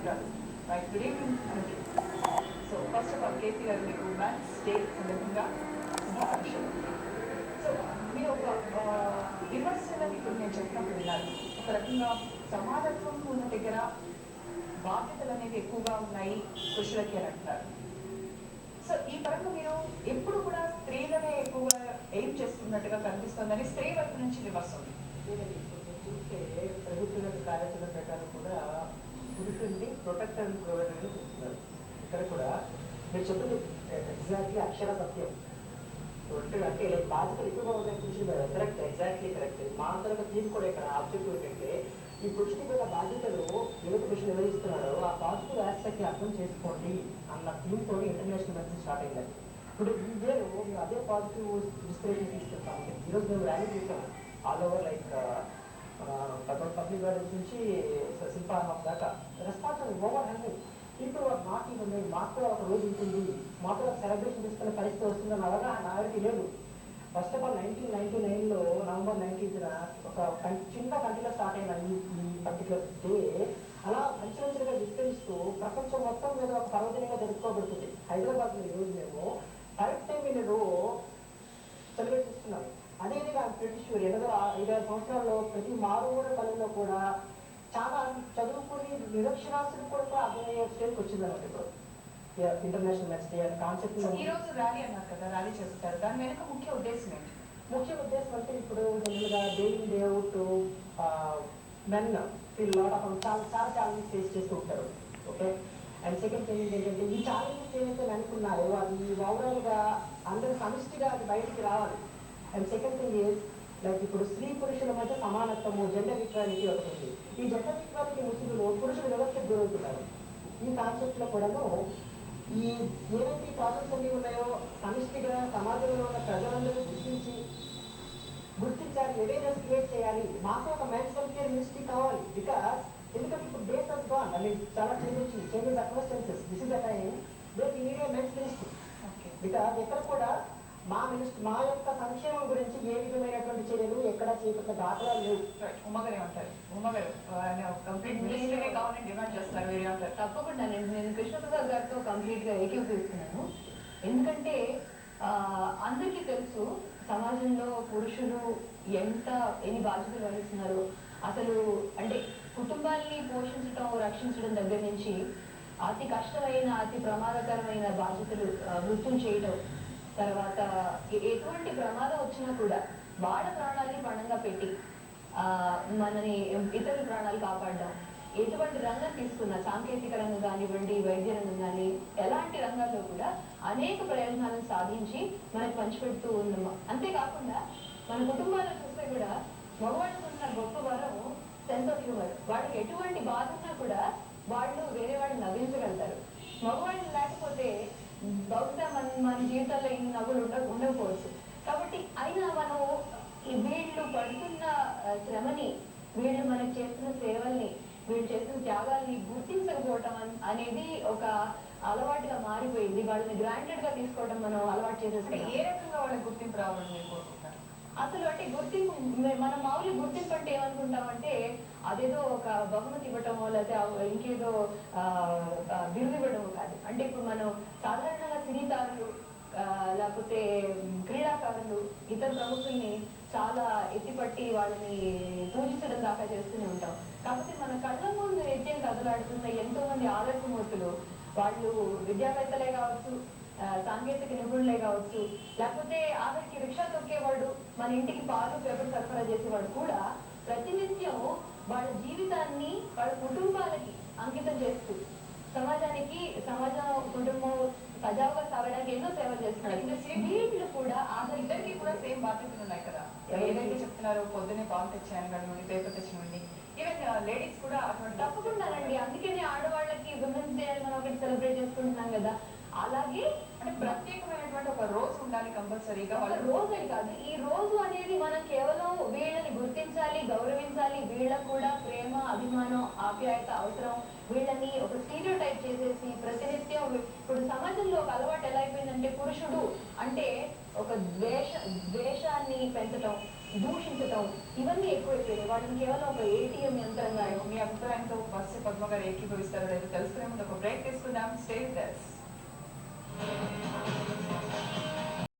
కాదు. Right, good evening అందరికీ. So first of all KC గారు మీకు ఉమెన్స్ డే సందర్భంగా శుభాకాంక్షలు. సో మీరు ఒక విమర్శలని ఇప్పుడు నేను చెప్పినప్పుడు విన్నారు. ఒక రకంగా సమానత్వం ఉన్న దగ్గర బాధ్యతలు అనేవి ఎక్కువగా ఉన్నాయి పురుషులకి అని అంటున్నారు. సో ఈ పరంగా మీరు ఎప్పుడు కూడా స్త్రీలనే ఎక్కువగా ఎయిమ్ చేస్తున్నట్టుగా కనిపిస్తుందని స్త్రీ వైపు నుంచి విమర్శ ఉంది. చూస్తే ప్రభుత్వ కార్యాచరణ ప్రకారం కూడా పురుషుల్ని ప్రొటెక్ట్ అండ్ ప్రొవైడ్ అని చెప్తున్నారు. ఇక్కడ కూడా మీరు చెప్పింది ఎగ్జాక్ట్లీ అక్షర సత్యం. అంటే బాధ్యతలు ఎక్కువగా ఉన్నాయి పురుషులు మీద. Correct, exactly correct. మా తరగతి థీమ్ కూడా ఇక్కడ ఆబ్జెక్టివ్ ఏంటంటే ఈ పురుషుడి మీద బాధ్యతలు యువత పురుషులు నిర్వహిస్తున్నారో ఆ పాజిటివ్ ఆస్పెక్ట్ అర్థం చేసుకోండి అన్న థీమ్తో ఇంటర్నేషనల్ మెసేజ్ స్టార్ట్ అయింది. ఇప్పుడు ఈ వేరు మేము అదే పాజిటివ్ ఇన్స్పిరేషన్ తీసుకెళ్తాము. ఈరోజు మేము ర్యాలీ చేసాము all over like public gardens నుంచి శిల్పారామం దాకా. Response over handing. ఇప్పుడు మాకు ఉన్నాయి, మాకు కూడా ఒక రోజు ఉంటుంది, మాకు కూడా సెలబ్రేషన్ చేసుకునే పరిస్థితి వస్తుందని అవగాహన ఎవరికి లేదు. ఫస్ట్ ఆఫ్ ఆల్ 1999లో నవంబర్ 19న ఒక చిన్న కంట్రీలో స్టార్ట్ అయిన ఈ పర్టికులర్ డే అలా అంచెలంచెలుగా విస్తరిస్తూ ప్రపంచం మొత్తం మీద ఒక పర్వదినంగా జరుపుకోబడుతుంది. హైదరాబాద్లో ఈరోజు మేము correct time in row celebrate చేస్తున్నాం. అదేవిధంగా బ్రిటిష్ 5-6 సంవత్సరాల్లో ప్రతి మారుమూల పల్లెల్లో కూడా చాలా చదువుకుని నిరక్షరాస్యులు కూడా అర్థమయ్యే స్టేజ్కి వచ్చిందన్నమాట. ఇప్పుడు ఇంటర్నేషనల్ మెన్స్ డే అనే కాన్సెప్ట్. ఈ రోజు ర్యాలీ అన్నారు కదా, ర్యాలీ చేస్తారు, దాని వెనుక ముఖ్య ఉద్దేశం ఏంటి? ముఖ్య ఉద్దేశం అంటే ఇప్పుడు జనరల్గా day in day out men చాలా ఛాలెంజెస్ ఫేస్ చేస్తూ ఉంటారు. ఓకే, అండ్ సెకండ్ థింగ్ ఏంటంటే ఈ ఛాలెంజెస్ ఏవైతే అనుకున్నాయో అది ఓవరాల్గా అందరూ సమిష్టిగా అది బయటికి రావాలి. And second thing is like ఇప్పుడు స్త్రీ పురుషుల మధ్య సమానత్వము, జెండర్ ఈక్వాలిటీ ఒకటి ఉంది. ఈ జెండర్ ఈక్వాలిటీ ముసుగులో పురుషులు వ్యవస్థకు గురవుతున్నారు. ఈ కాన్సెప్ట్లో కూడాను ఈ ఏవైతే ప్రాబ్లమ్స్ అన్నీ ఉన్నాయో సమిష్టిగా సమాజంలో ఉన్న ప్రజలందరూ గుర్తించాలి, అవేర్నెస్ క్రియేట్ చేయాలి. మాకు ఒక మెన్స్ వెల్ఫేర్ మినిస్ట్రీ కావాలి. బికాస్ ఎందుకంటే ఇప్పుడు days has gone, I mean చాలా changes circumstances. This is the time where we need a men's ministry. Because ఎక్కడ కూడా మా యొక్క సంక్షేమం గురించి ఏ విధమైనటువంటి చర్యలు ఎక్కడ చేపట్టిన దాఖలాలు లేవు. ఉమ్మగారు ఏమంటారు? ఉమ్మగారు కంప్లీట్ మినిస్ట్రీనే కావాలని డిమాండ్ చేస్తారు. వేరే అంటారు. తప్పకుండా నేను కృష్ణప్రసాద్ గారితో కంప్లీట్ గా ఏకీభవిస్తున్నాను. ఎందుకంటే అందరికీ తెలుసు సమాజంలో పురుషులు ఎన్ని బాధ్యతలు వహిస్తున్నారు. అసలు అంటే కుటుంబాన్ని పోషించడం, రక్షించడం దగ్గర నుంచి అతి కష్టమైన, అతి ప్రమాదకరమైన బాధ్యతలు వృత్తులు చేయడం, తర్వాత ఎటువంటి ప్రమాదం వచ్చినా కూడా వాళ్ళ ప్రాణాలని పణంగా పెట్టి మనని ఇతరుల ప్రాణాలు కాపాడడం, ఎటువంటి రంగం తీసుకున్నా, సాంకేతిక రంగం కానివ్వండి, వైద్య రంగం కానీ, ఎలాంటి రంగాల్లో కూడా అనేక ప్రయోజనాలను సాధించి మనకు పంచిపెడుతూ ఉన్నాము. అంతేకాకుండా మన కుటుంబాల్లో చూస్తే కూడా మగవాళ్ళకు ఉన్న గొప్ప వరం సెన్స్ ఆఫ్ హ్యూమర్. వాళ్ళకి ఎటువంటి బాధ ఉన్నా కూడా వాళ్ళు వేరే వాళ్ళని నవ్వించగలుగుతారు. మగవాళ్ళు లేకపోతే బహుశా మన జీవితాల్లో ఇన్ని నవ్వులు ఉండకపోవచ్చు. కాబట్టి అయినా మనం వీళ్ళు పడుతున్న శ్రమని, వీళ్ళు మనకు చేస్తున్న సేవల్ని, వీళ్ళు చేస్తున్న త్యాగాల్ని గుర్తించకపోవటం అనేది ఒక అలవాటుగా మారిపోయింది. వాళ్ళని గ్రాంటెడ్ గా తీసుకోవడం మనం అలవాటు చేసేస్తే ఏ రకంగా వాళ్ళకి గుర్తింపు రావాలని మీరు కోరుకుంటారు? అసలు అంటే గుర్తింపు, మన మామూలు గుర్తింపు అంటే ఏమనుకుంటామంటే అదేదో ఒక బహుమతి ఇవ్వటమో లేకపోతే ఇంకేదో బిరుదు ఇవ్వడమో కాదు. అంటే ఇప్పుడు మనం సాధారణంగా సినీతారులు లేకపోతే క్రీడాకారులు ఇతర ప్రముఖుల్ని చాలా ఎత్తిపట్టి వాళ్ళని పూజించడం దాకా చేస్తూనే ఉంటాం. కాకపోతే మన కళ్ళ ముందు నిత్యం కదలాడుతున్న ఎంతో మంది ఆదర్శమూర్తులు, వాళ్ళు విద్యావేత్తలే కావచ్చు, సాంకేతిక నిపుణులే కావచ్చు, లేకపోతే ఆఖరికి రిక్షా తొక్కేవాడు, మన ఇంటికి పాలు పేపర్ సరఫరా చేసేవాడు కూడా ప్రతినిత్యం వాళ్ళ జీవితాన్ని వాళ్ళ కుటుంబాలకి అంకితం చేస్తూ సమాజానికి, సమాజం, కుటుంబం సజావుగా సాగడానికి ఎన్నో సేవలు చేస్తున్నారు. వీళ్ళు కూడా ఇద్దరికి కూడా సేమ్ బాధ్యతలు ఉన్నాయి కదా. ఏదైతే చెప్తున్నారో పొద్దున్నే పాలు తెచ్చాను కానివ్వండి, పేపర్ తెచ్చివ్వండి, ఈవెన్ లేడీస్ కూడా అటువంటి. తప్పకుండానండి. అందుకనే ఆడవాళ్ళకి విమెన్స్ డే మనం ఒకటి సెలబ్రేట్ చేసుకుంటున్నాం కదా. అలాగే అంటే ప్రత్యేకమైనటువంటి ఒక రోజు ఉండాలి కంపల్సరీగా. వాళ్ళ రోజు అని కాదు, ఈ రోజు అనేది మనం కేవలం వీళ్ళని గుర్తించాలి, గౌరవించాలి. వీళ్ళకు కూడా ప్రేమ, అభిమానం, ఆప్యాయత అవసరం. వీళ్ళని ఒక స్టీరియోటైప్ చేసేసి ప్రతినిత్యం ఇప్పుడు సమాజంలో ఒక అలవాటు ఎలా అయిపోయిందంటే పురుషుడు అంటే ఒక ద్వేషాన్ని పెంచటం, దూషించటం, ఇవన్నీ ఎక్కువైపోయాయి. వాటిని కేవలం ఒక ఏటీఎం యంత్రంగా. మీ అభిప్రాయంతో బస్సు పద్మ గారు ఏకీభవిస్తారో లేదో తెలుసుకునే ముందు ఒక బ్రేక్ తీసుకుందాం. Stay with us.